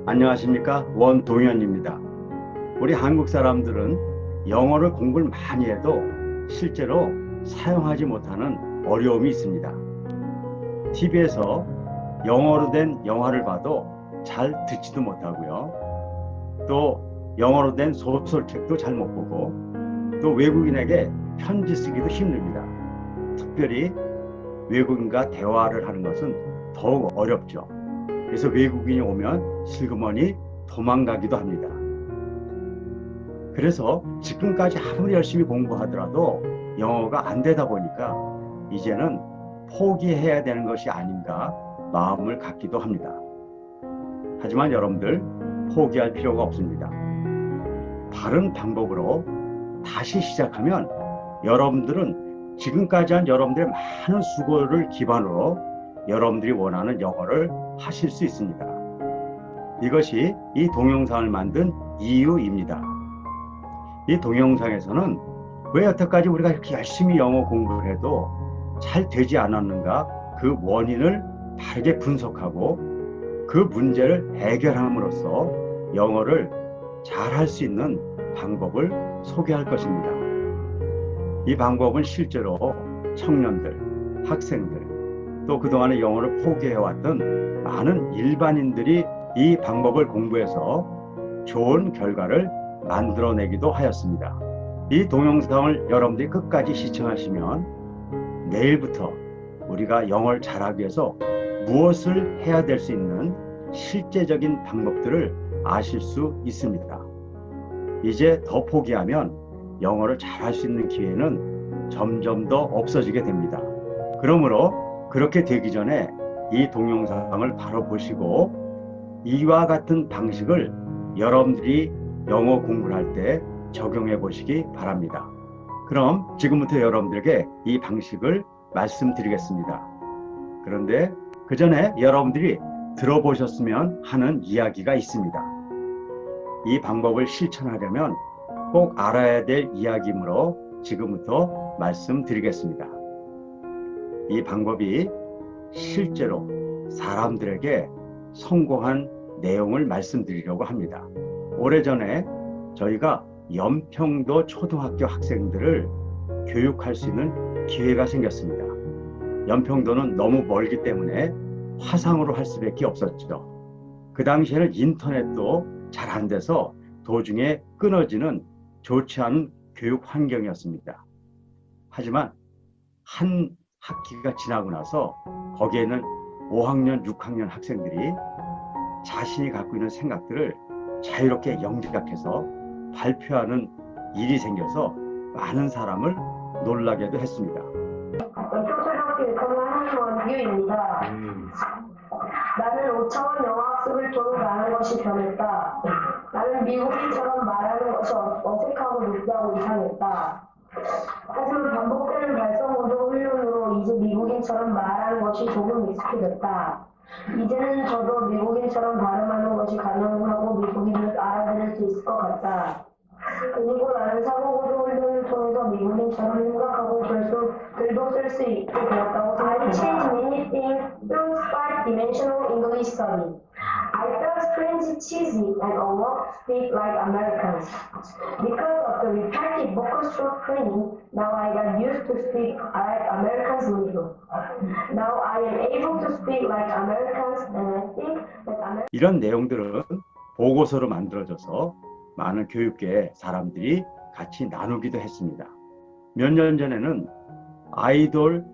안녕하십니까, 원동현입니다. 우리 한국 사람들은 영어를 공부를 많이 해도 실제로 사용하지 못하는 어려움이 있습니다. TV에서 영어로 된 영화를 봐도 잘 듣지도 못하고요. 또 영어로 된 소설책도 잘 못 보고, 또 외국인에게 편지 쓰기도 힘듭니다. 특별히 외국인과 대화를 하는 것은 더욱 어렵죠. 그래서 외국인이 오면 슬그머니 도망가기도 합니다. 그래서 지금까지 아무리 열심히 공부하더라도 영어가 안 되다 보니까 이제는 포기해야 되는 것이 아닌가 마음을 갖기도 합니다. 하지만 여러분들, 포기할 필요가 없습니다. 다른 방법으로 다시 시작하면 여러분들은 지금까지 한 여러분들의 많은 수고를 기반으로 여러분들이 원하는 영어를 하실 수 있습니다. 이것이 이 동영상을 만든 이유입니다. 이 동영상에서는 왜 여태까지 우리가 이렇게 열심히 영어 공부를 해도 잘 되지 않았는가, 그 원인을 바르게 분석하고 그 문제를 해결함으로써 영어를 잘 할 수 있는 방법을 소개할 것입니다. 이 방법은 실제로 청년들, 학생들, 또 그동안에 영어를 포기해왔던 많은 일반인들이 이 방법을 공부해서 좋은 결과를 만들어내기도 하였습니다. 이 동영상을 여러분들이 끝까지 시청하시면 내일부터 우리가 영어를 잘하기 위해서 무엇을 해야 될 수 있는 실제적인 방법들을 아실 수 있습니다. 이제 더 포기하면 영어를 잘할 수 있는 기회는 점점 더 없어지게 됩니다. 그러므로 그렇게 되기 전에 이 동영상을 바로 보시고 이와 같은 방식을 여러분들이 영어 공부를 할 때 적용해 보시기 바랍니다. 그럼 지금부터 여러분들에게 이 방식을 말씀드리겠습니다. 그런데 그 전에 여러분들이 들어보셨으면 하는 이야기가 있습니다. 이 방법을 실천하려면 꼭 알아야 될 이야기이므로 지금부터 말씀드리겠습니다. 이 방법이 실제로 사람들에게 성공한 내용을 말씀드리려고 합니다. 오래전에 저희가 연평도 초등학교 학생들을 교육할 수 있는 기회가 생겼습니다. 연평도는 너무 멀기 때문에 화상으로 할 수밖에 없었죠. 그 당시에는 인터넷도 잘 안 돼서 도중에 끊어지는 좋지 않은 교육 환경이었습니다. 하지만 한 학기가 지나고 나서 거기에 있는 5학년, 6학년 학생들이 자신이 갖고 있는 생각들을 자유롭게 영작해서 발표하는 일이 생겨서 많은 사람을 놀라게도 했습니다. 초등학교 6학년 한수원 유입니다. 나는 5차원 영어 학습을 통해 많은 것이 변했다. 나는 미국인처럼 말하는 것이 어색하고 느끼하고 이상했다. 하지만 반복되는 발성어조 훈련으로 이제 미국인처럼 말하는 것이 조금 익숙해졌다. 이제는 저도 미국인처럼 발음하는 것이 가능하고 미국인을 알아들을 수 있을 것 같다. 그리고 나는 사고구조 훈련을 통해서 미국인처럼 생각하고 글도 쓸 수 있게 되었다고 생각한다. I changed many things through five-dimensional English study. I felt strangely cheesy and almost speak like Americans. Because of the repetitive vocal stroke training, now I got used to speak like Americans do. Now I am able to speak like Americans, and I think that Americans. 이런 내용들은 보고서로 만들어져서 많은 교육계 사람들이 같이 나누기도 했습니다. 몇 년 전에는 아이돌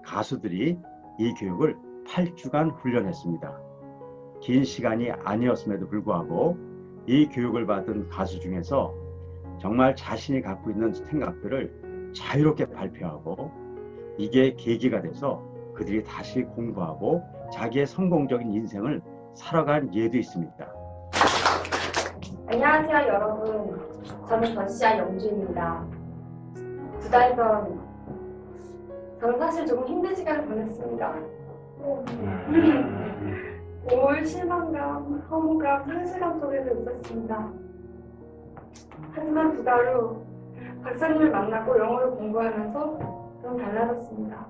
가수들이 이 교육을 8주간 훈련했습니다. 긴 시간이 아니었음에도 불구하고 이 교육을 받은 가수 중에서 정말 자신이 갖고 있는 생각들을 자유롭게 발표하고 이게 계기가 돼서 그들이 다시 공부하고 자기의 성공적인 인생을 살아간 예도 있습니다. 안녕하세요 여러분. 저는 더시아 영주입니다. 2달 전 저는 사실 조금 힘든 시간을 보냈습니다. 우울, 실망감, 허무감, 상실감 속에서 있었습니다. 하지만 2달 후 박사님을 만나고 영어를 공부하면서 좀 달라졌습니다.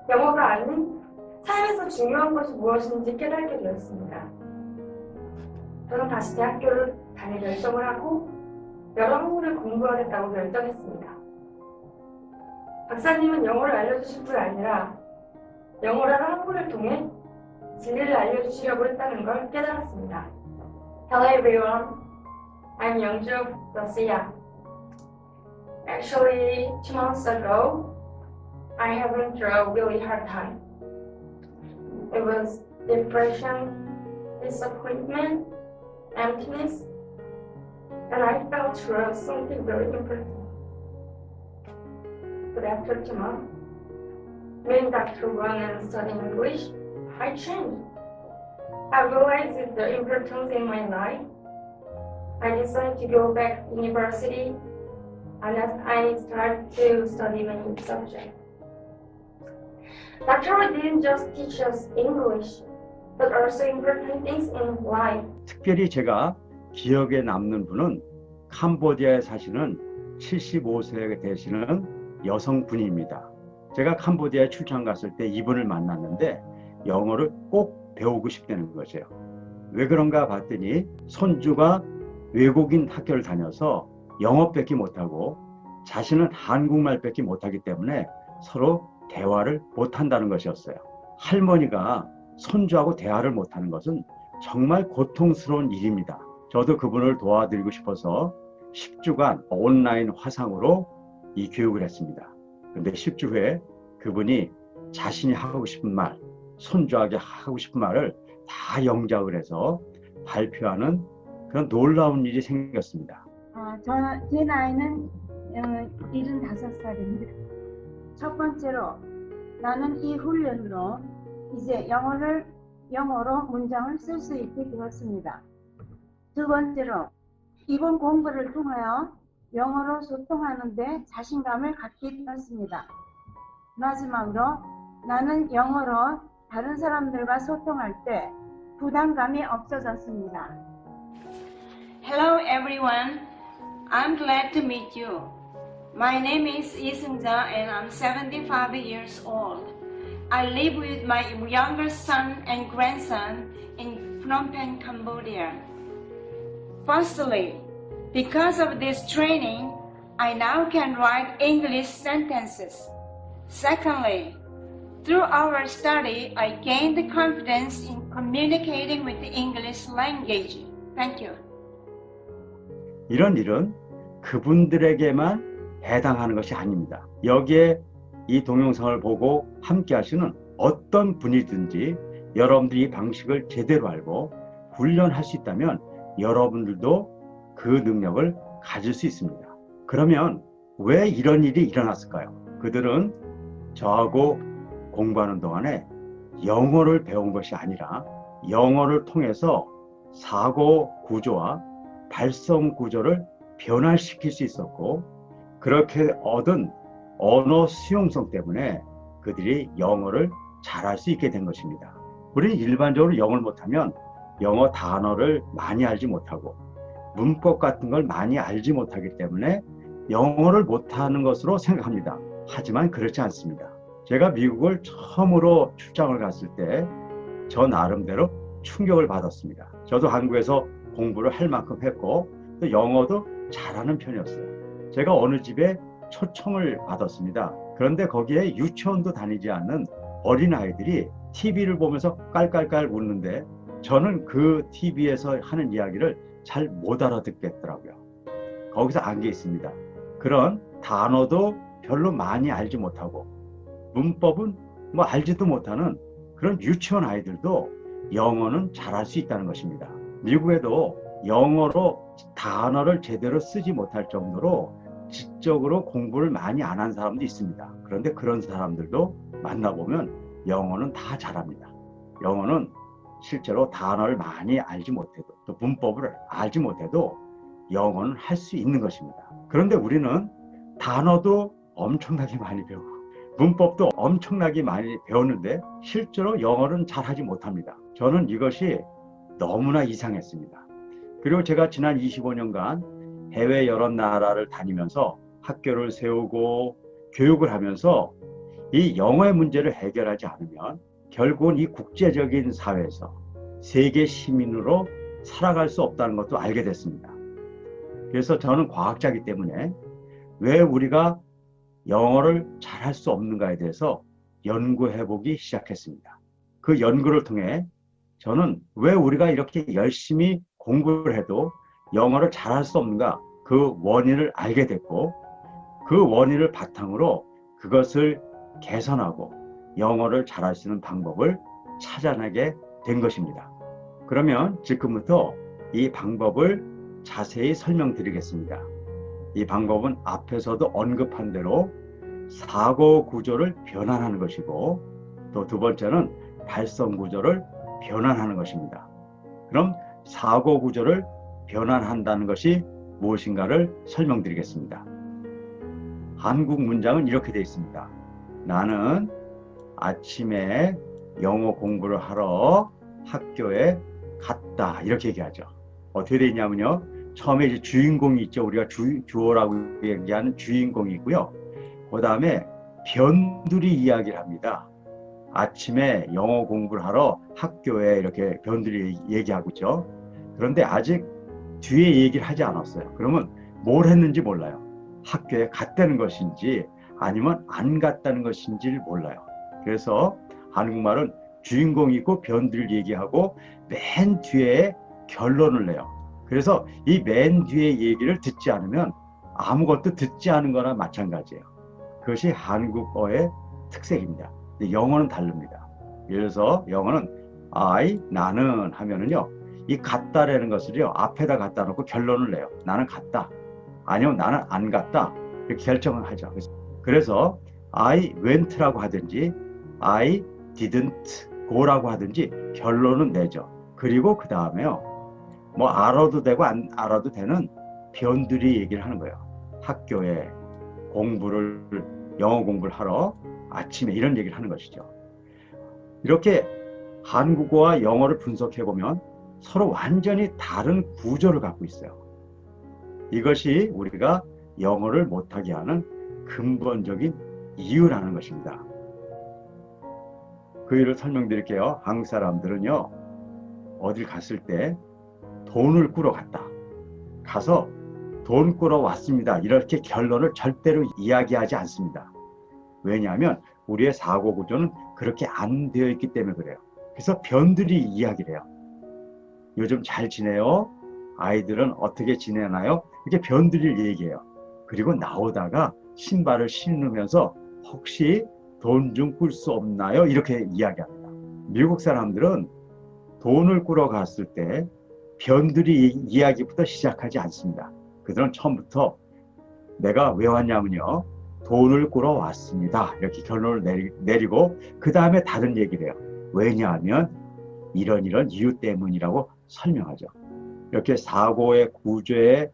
영어가 아닌 삶에서 중요한 것이 무엇인지 깨닫게 되었습니다. 저는 다시 대학교를 다닐 결정을 하고 여러 학문을 공부하겠다고 결정했습니다. 박사님은 영어를 알려주실 뿐 아니라 영어라는 학문을 통해 진리를 알려주시려고 했다는 걸 깨달았습니다. Hello everyone, I'm Youngju Garcia. Actually, 2 months ago, I have been through a really hard time. It was depression, disappointment, emptiness, and I felt through something very important. But after 2 months, meeting Dr. Wang and studying English, I changed. I realized the importance in my life. I decided to go back to university and I started to study many subjects. Dr. Wang didn't just teach us English, but also important things in life. 특별히 제가 기억에 남는 분은 캄보디아에 사시는 75세 되시는 여성분입니다. 제가 캄보디아에 출장 갔을 때 이분을 만났는데 영어를 꼭 배우고 싶다는 거죠. 왜 그런가 봤더니 손주가 외국인 학교를 다녀서 영어밖에 못하고 자신은 한국말밖에 못하기 때문에 서로 대화를 못한다는 것이었어요. 할머니가 손주하고 대화를 못하는 것은 정말 고통스러운 일입니다. 저도 그분을 도와드리고 싶어서 10주간 온라인 화상으로 이 교육을 했습니다. 그런데 10주 후에 그분이 자신이 하고 싶은 말, 손주에게 하고 싶은 말을 다 영작을 해서 발표하는 그런 놀라운 일이 생겼습니다. 제 나이는 75살입니다. 첫 번째로 나는 이 훈련으로 이제 영어로 문장을 쓸 수 있게 되었습니다. 두 번째로 이번 공부를 통하여 영어로 소통하는 데 자신감을 갖게 되었습니다. 마지막으로 나는 영어로 다른 사람들과 소통할 때 부담감이 없어졌습니다. Hello everyone, I'm glad to meet you. My name is Lee Seung-ja and I'm 75 years old. I live with my younger son and grandson in Phnom Penh, Cambodia. Firstly, because of this training, I now can write English sentences. Secondly, through our study, I gained the confidence in communicating with the English language. Thank you. 이런 일은 그분들에게만 해당하는 것이 아닙니다. 여기에 이 동영상을 보고 함께 하시는 어떤 분이든지 여러분들이 이 방식을 제대로 알고 훈련할 수 있다면 여러분들도 그 능력을 가질 수 있습니다. 그러면 왜 이런 일이 일어났을까요? 그들은 저하고 공부하는 동안에 영어를 배운 것이 아니라 영어를 통해서 사고 구조와 발성 구조를 변화시킬 수 있었고 그렇게 얻은 언어 수용성 때문에 그들이 영어를 잘할 수 있게 된 것입니다. 우리는 일반적으로 영어를 못하면 영어 단어를 많이 알지 못하고 문법 같은 걸 많이 알지 못하기 때문에 영어를 못하는 것으로 생각합니다. 하지만 그렇지 않습니다. 제가 미국을 처음으로 출장을 갔을 때 저 나름대로 충격을 받았습니다. 저도 한국에서 공부를 할 만큼 했고 또 영어도 잘하는 편이었어요. 제가 어느 집에 초청을 받았습니다. 그런데 거기에 유치원도 다니지 않는 어린아이들이 TV를 보면서 깔깔깔 웃는데 저는 그 TV에서 하는 이야기를 잘 못 알아듣겠더라고요. 거기서 안 게 있습니다. 그런 단어도 별로 많이 알지 못하고 문법은 뭐 알지도 못하는 그런 유치원 아이들도 영어는 잘할 수 있다는 것입니다. 미국에도 영어로 단어를 제대로 쓰지 못할 정도로 지적으로 공부를 많이 안 한 사람도 있습니다. 그런데 그런 사람들도 만나보면 영어는 다 잘합니다. 영어는 실제로 단어를 많이 알지 못해도 또 문법을 알지 못해도 영어는 할 수 있는 것입니다. 그런데 우리는 단어도 엄청나게 많이 배우고 문법도 엄청나게 많이 배웠는데 실제로 영어는 잘하지 못합니다. 저는 이것이 너무나 이상했습니다. 그리고 제가 지난 25년간 해외 여러 나라를 다니면서 학교를 세우고 교육을 하면서 이 영어의 문제를 해결하지 않으면 결국은 이 국제적인 사회에서 세계 시민으로 살아갈 수 없다는 것도 알게 됐습니다. 그래서 저는 과학자이기 때문에 왜 우리가 영어를 잘할 수 없는가에 대해서 연구해 보기 시작했습니다. 그 연구를 통해 저는 왜 우리가 이렇게 열심히 공부를 해도 영어를 잘할 수 없는가, 그 원인을 알게 됐고, 그 원인을 바탕으로 그것을 개선하고 영어를 잘할 수 있는 방법을 찾아내게 된 것입니다. 그러면 지금부터 이 방법을 자세히 설명드리겠습니다. 이 방법은 앞에서도 언급한 대로 사고 구조를 변환하는 것이고, 또 두 번째는 발성 구조를 변환하는 것입니다. 그럼 사고 구조를 변환한다는 것이 무엇인가를 설명드리겠습니다. 한국 문장은 이렇게 되어 있습니다. 나는 아침에 영어 공부를 하러 학교에 갔다. 이렇게 얘기하죠. 어떻게 되어 있냐면요. 처음에 이제 주인공이 있죠. 우리가 주어라고 얘기하는 주인공이 있고요. 그 다음에 변두리 이야기를 합니다. 아침에 영어 공부를 하러 학교에 이렇게 변두리 얘기하고 있죠. 그런데 아직 뒤에 얘기를 하지 않았어요. 그러면 뭘 했는지 몰라요. 학교에 갔다는 것인지 아니면 안 갔다는 것인지를 몰라요. 그래서 한국말은 주인공이 있고 변두리를 얘기하고 맨 뒤에 결론을 내요. 그래서 이 맨 뒤에 얘기를 듣지 않으면 아무것도 듣지 않은 거나 마찬가지예요. 그것이 한국어의 특색입니다. 영어는 다릅니다. 예를 들어서 영어는 I, 나는 하면은요, 이 갔다라는 것을요, 앞에다 갖다 놓고 결론을 내요. 나는 갔다. 아니면 나는 안 갔다. 이렇게 결정을 하죠. 그래서 I went라고 하든지 I didn't go라고 하든지 결론은 내죠. 그리고 그 다음에요, 뭐 알아도 되고 안 알아도 되는 변두리 얘기를 하는 거예요. 학교에 영어 공부를 하러 아침에 이런 얘기를 하는 것이죠. 이렇게 한국어와 영어를 분석해 보면 서로 완전히 다른 구조를 갖고 있어요. 이것이 우리가 영어를 못하게 하는 근본적인 이유라는 것입니다. 그 이유를 설명드릴게요. 한국 사람들은요, 어딜 갔을 때 돈을 꾸러 갔다. 가서 돈 꾸러 왔습니다. 이렇게 결론을 절대로 이야기하지 않습니다. 왜냐하면 우리의 사고 구조는 그렇게 안 되어 있기 때문에 그래요. 그래서 변두리 이야기를 해요. 요즘 잘 지내요? 아이들은 어떻게 지내나요? 이렇게 변두리를 얘기해요. 그리고 나오다가 신발을 신으면서 혹시 돈 좀 꿀 수 없나요? 이렇게 이야기합니다. 미국 사람들은 돈을 꾸러 갔을 때 변두리 이야기부터 시작하지 않습니다. 그들은 처음부터 내가 왜 왔냐면요, 돈을 꾸러 왔습니다. 이렇게 결론을 내리고 그 다음에 다른 얘기를 해요. 왜냐하면 이런 이유 때문이라고 설명하죠. 이렇게 사고의 구조의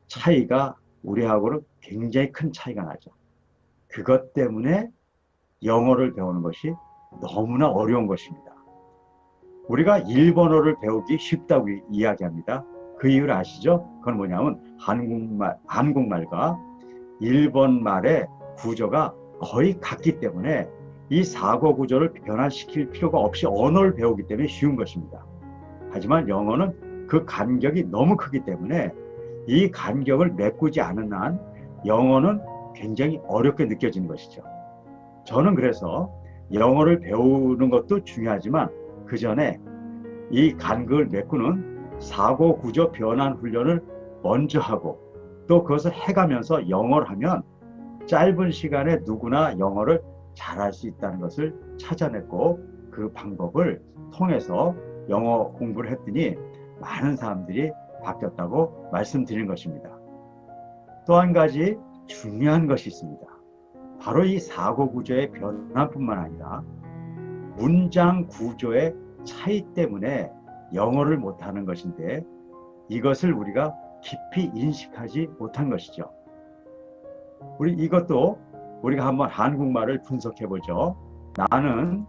차이가 우리하고는 굉장히 큰 차이가 나죠. 그것 때문에 영어를 배우는 것이 너무나 어려운 것입니다. 우리가 일본어를 배우기 쉽다고 이야기합니다. 그 이유를 아시죠? 그건 뭐냐면 한국말과 일본말의 구조가 거의 같기 때문에 이 사고 구조를 변화시킬 필요가 없이 언어를 배우기 때문에 쉬운 것입니다. 하지만 영어는 그 간격이 너무 크기 때문에 이 간격을 메꾸지 않은 한 영어는 굉장히 어렵게 느껴지는 것이죠. 저는 그래서 영어를 배우는 것도 중요하지만 그 전에 이 간격을 메꾸는 사고 구조 변환 훈련을 먼저 하고 또 그것을 해가면서 영어를 하면 짧은 시간에 누구나 영어를 잘할 수 있다는 것을 찾아냈고, 그 방법을 통해서 영어 공부를 했더니 많은 사람들이 바뀌었다고 말씀드린 것입니다. 또 한 가지 중요한 것이 있습니다. 바로 이 사고 구조의 변화뿐만 아니라 문장 구조의 차이 때문에 영어를 못하는 것인데, 이것을 우리가 깊이 인식하지 못한 것이죠. 이것도 우리가 한번 한국말을 분석해 보죠. 나는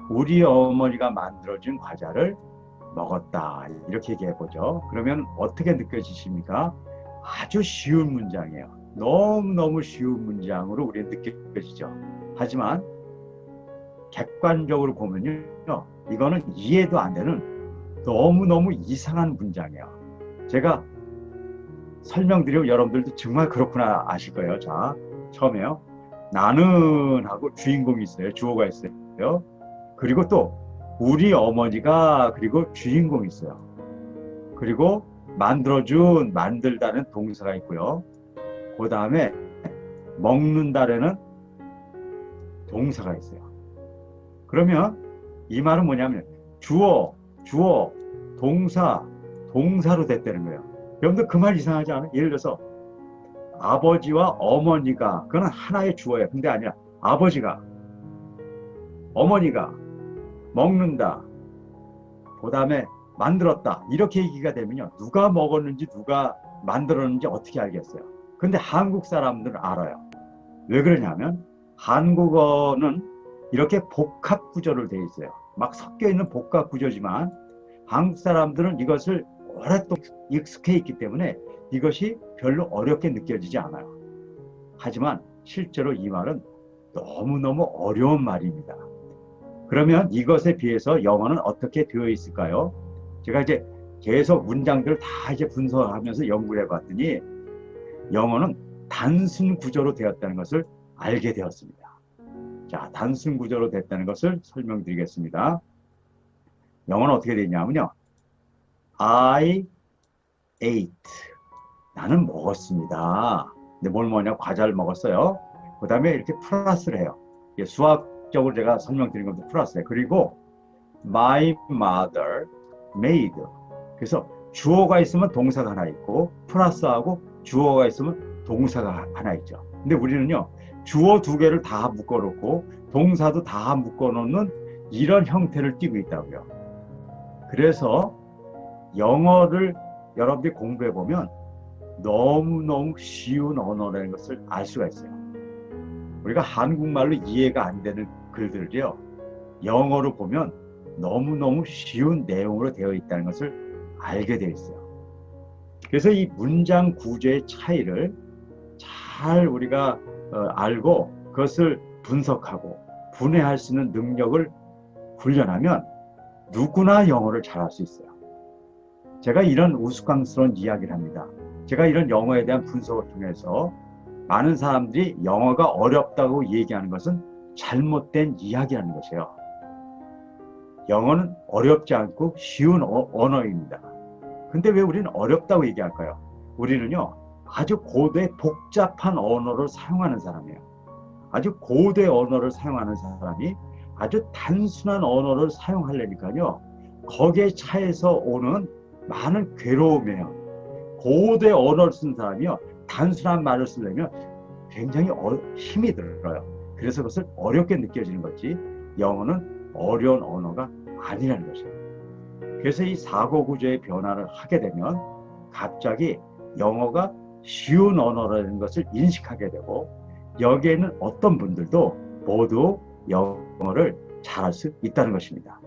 우리 어머니가 만들어준 과자를 먹었다. 이렇게 얘기해 보죠. 그러면 어떻게 느껴지십니까? 아주 쉬운 문장이에요. 너무너무 쉬운 문장으로 우리는 느껴지죠. 하지만 객관적으로 보면요, 이거는 이해도 안 되는 너무너무 이상한 문장이에요. 제가 설명드리면 여러분들도 정말 그렇구나 아실 거예요. 자, 처음에요. 나는 하고 주인공이 있어요. 주어가 있어요. 그리고 또 우리 어머니가 그리고 주인공이 있어요. 그리고 만들어준 만들다는 동사가 있고요. 그 다음에 먹는다라는 동사가 있어요. 그러면 이 말은 뭐냐면 주어, 동사, 동사로 됐다는 거예요. 여러분들 그 말 이상하지 않아요? 예를 들어서 아버지와 어머니가 그건 하나의 주어예요. 근데 아니라 아버지가 어머니가 먹는다 그 다음에 만들었다 이렇게 얘기가 되면요 누가 먹었는지 누가 만들었는지 어떻게 알겠어요? 근데 한국 사람들은 알아요. 왜 그러냐면 한국어는 이렇게 복합 구조로 되어 있어요. 막 섞여 있는 복합 구조지만 한국 사람들은 이것을 오랫동안 익숙해 있기 때문에 이것이 별로 어렵게 느껴지지 않아요. 하지만 실제로 이 말은 너무너무 어려운 말입니다. 그러면 이것에 비해서 영어는 어떻게 되어 있을까요? 제가 이제 계속 문장들을 다 이제 분석하면서 연구를 해봤더니 영어는 단순 구조로 되었다는 것을 알게 되었습니다. 자, 단순 구조로 됐다는 것을 설명드리겠습니다. 영어는 어떻게 되냐면요. I ate. 나는 먹었습니다. 근데 뭘 먹었냐? 과자를 먹었어요. 그 다음에 이렇게 플러스를 해요. 수학적으로 제가 설명드린 것도 플러스예요. 그리고 my mother made. 그래서 주어가 있으면 동사가 하나 있고 플러스하고 주어가 있으면 동사가 하나 있죠. 근데 우리는요. 주어 두 개를 다 묶어놓고 동사도 다 묶어놓는 이런 형태를 띠고 있다고요. 그래서 영어를 여러분들이 공부해보면 너무너무 쉬운 언어라는 것을 알 수가 있어요. 우리가 한국말로 이해가 안 되는 글들을요. 영어로 보면 너무너무 쉬운 내용으로 되어 있다는 것을 알게 되어 있어요. 그래서 이 문장 구조의 차이를 잘 우리가 알고 그것을 분석하고 분해할 수 있는 능력을 훈련하면 누구나 영어를 잘할 수 있어요. 제가 이런 우스꽝스러운 이야기를 합니다. 제가 이런 영어에 대한 분석을 통해서 많은 사람들이 영어가 어렵다고 얘기하는 것은 잘못된 이야기라는 것이에요. 영어는 어렵지 않고 쉬운 언어입니다. 근데 왜 우리는 어렵다고 얘기할까요? 우리는요 아주 고도의 복잡한 언어를 사용하는 사람이에요. 아주 고도의 언어를 사용하는 사람이 아주 단순한 언어를 사용하려니까요 거기에 차에서 오는 많은 괴로움이에요. 고도의 언어를 쓴 사람이요 단순한 말을 쓰려면 굉장히 힘이 들어요. 그래서 그것을 어렵게 느껴지는 거지 영어는 어려운 언어가 아니라는 것이에요. 그래서 이 사고 구조의 변화를 하게 되면 갑자기 영어가 쉬운 언어라는 것을 인식하게 되고 여기에 있는 어떤 분들도 모두 영어를 잘할 수 있다는 것입니다.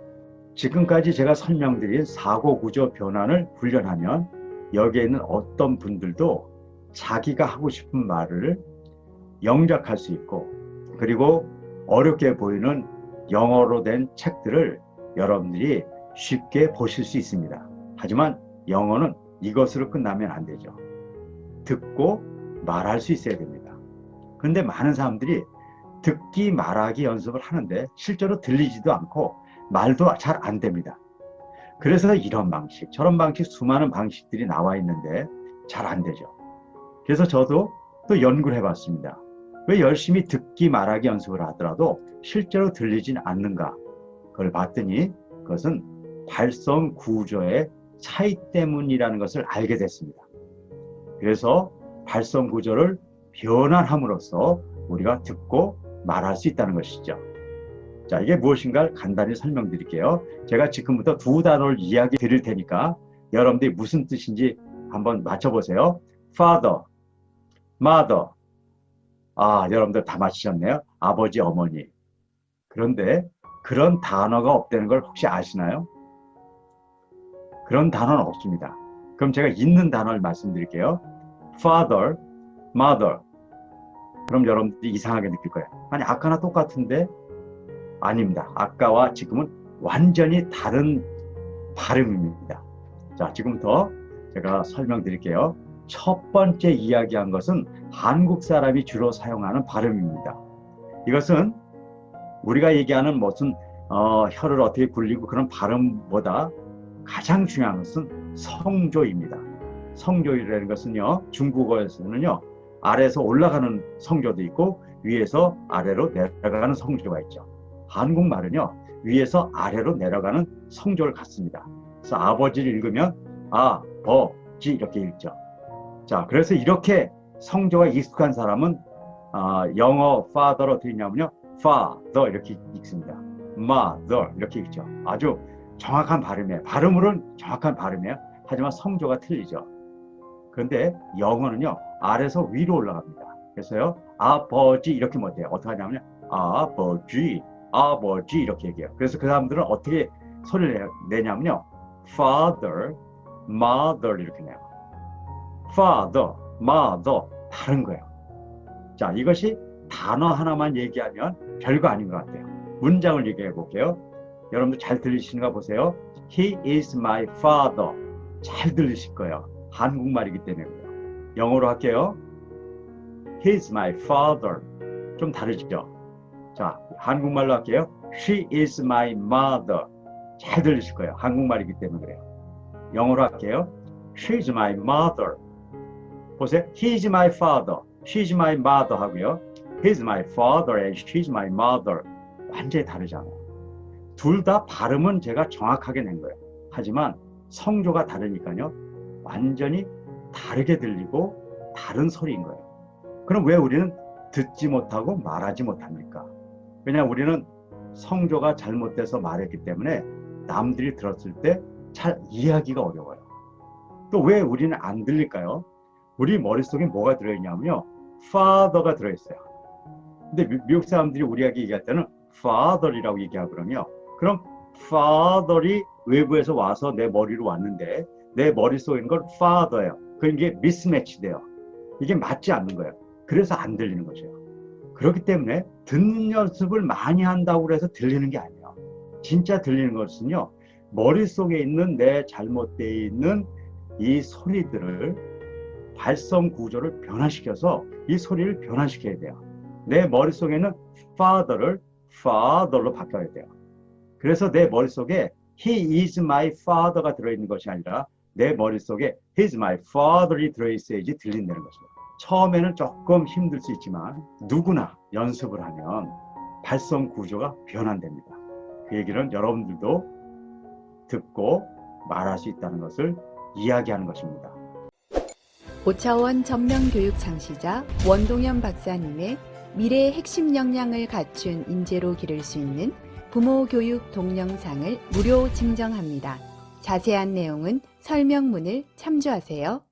지금까지 제가 설명드린 사고 구조 변환을 훈련하면 여기에 있는 어떤 분들도 자기가 하고 싶은 말을 영작할 수 있고 그리고 어렵게 보이는 영어로 된 책들을 여러분들이 쉽게 보실 수 있습니다. 하지만 영어는 이것으로 끝나면 안 되죠. 듣고 말할 수 있어야 됩니다. 그런데 많은 사람들이 듣기 말하기 연습을 하는데 실제로 들리지도 않고 말도 잘 안 됩니다. 그래서 이런 방식 저런 방식 수많은 방식들이 나와 있는데 잘 안 되죠. 그래서 저도 또 연구를 해봤습니다. 왜 열심히 듣기 말하기 연습을 하더라도 실제로 들리진 않는가. 그걸 봤더니 그것은 발성 구조의 차이 때문이라는 것을 알게 됐습니다. 그래서 발성 구조를 변환함으로써 우리가 듣고 말할 수 있다는 것이죠. 자, 이게 무엇인가를 간단히 설명드릴게요. 제가 지금부터 두 단어를 이야기 드릴 테니까 여러분들이 무슨 뜻인지 한번 맞춰보세요. Father, Mother. 아, 여러분들 다 맞히셨네요. 아버지, 어머니. 그런데 그런 단어가 없다는 걸 혹시 아시나요? 그런 단어는 없습니다. 그럼 제가 있는 단어를 말씀드릴게요. Father, Mother. 그럼 여러분들이 이상하게 느낄 거예요. 아니, 아까나 똑같은데? 아닙니다. 아까와 지금은 완전히 다른 발음입니다. 자, 지금부터 제가 설명드릴게요. 첫 번째 이야기한 것은 한국 사람이 주로 사용하는 발음입니다. 이것은 우리가 얘기하는 무슨 혀를 어떻게 굴리고 그런 발음보다 가장 중요한 것은 성조입니다. 성조이라는 것은요, 중국어에서는요, 아래에서 올라가는 성조도 있고 위에서 아래로 내려가는 성조가 있죠. 한국말은요, 위에서 아래로 내려가는 성조를 갖습니다. 그래서 아버지를 읽으면 아버지 이렇게 읽죠. 자, 그래서 이렇게 성조가 익숙한 사람은 영어 father를 어떻게 읽냐면요, father 이렇게 읽습니다. mother 이렇게 읽죠. 아주 정확한 발음이에요. 발음으로는 정확한 발음이에요. 하지만 성조가 틀리죠. 그런데 영어는요, 아래에서 위로 올라갑니다. 그래서요, 아버지 이렇게 못해요. 어떻게 하냐면요, 아버지 이렇게 얘기해요. 그래서 그 사람들은 어떻게 소리를 내냐면요, father, mother 이렇게 내요. father, mother 다른 거예요. 자, 이것이 단어 하나만 얘기하면 별거 아닌 것 같아요. 문장을 얘기해 볼게요. 여러분들 잘 들리시는가 보세요. He is my father. 잘 들리실 거예요. 한국말이기 때문에 그래요. 영어로 할게요. He is my father. 좀 다르죠? 자, 한국말로 할게요. She is my mother. 잘 들리실 거예요. 한국말이기 때문에 그래요. 영어로 할게요. She is my mother. 보세요. He is my father. She is my mother 하고요. He is my father and she is my mother. 완전히 다르잖아요. 둘 다 발음은 제가 정확하게 낸 거예요. 하지만 성조가 다르니까요. 완전히 다르게 들리고 다른 소리인 거예요. 그럼 왜 우리는 듣지 못하고 말하지 못합니까? 왜냐하면 우리는 성조가 잘못돼서 말했기 때문에 남들이 들었을 때 잘 이해하기가 어려워요. 또 왜 우리는 안 들릴까요? 우리 머릿속에 뭐가 들어있냐면요, father가 들어있어요. 근데 미국 사람들이 우리에게 얘기할 때는 father이라고 얘기하거든요. 그럼 father이 외부에서 와서 내 머리로 왔는데 내 머릿속에 있는 건 father예요. 이게 mismatch 돼요. 이게 맞지 않는 거예요. 그래서 안 들리는 거죠. 그렇기 때문에 듣는 연습을 많이 한다고 해서 들리는 게 아니에요. 진짜 들리는 것은요, 머릿속에 있는 내 잘못되어 있는 이 소리들을 발성 구조를 변화시켜서 이 소리를 변화시켜야 돼요. 내 머릿속에는 father를 father로 바꿔야 돼요. 그래서 내 머릿속에 he is my father가 들어있는 것이 아니라 내 머릿속에 he is my father이 들어있어야지 들린다는 것입니다. 처음에는 조금 힘들 수 있지만 누구나 연습을 하면 발성 구조가 변환됩니다. 그 얘기는 여러분들도 듣고 말할 수 있다는 것을 이야기하는 것입니다. 오차원 전명교육 창시자 원동현 박사님의 미래의 핵심 역량을 갖춘 인재로 기를 수 있는 부모 교육 동영상을 무료 증정합니다. 자세한 내용은 설명문을 참조하세요.